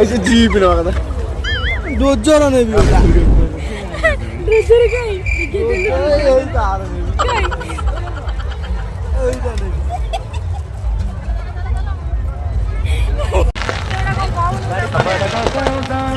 ऐसे जीप ना कदा डोजर ने भी डोजर काय यही तार ने भी काय यही तो नहीं थोड़ा को गाव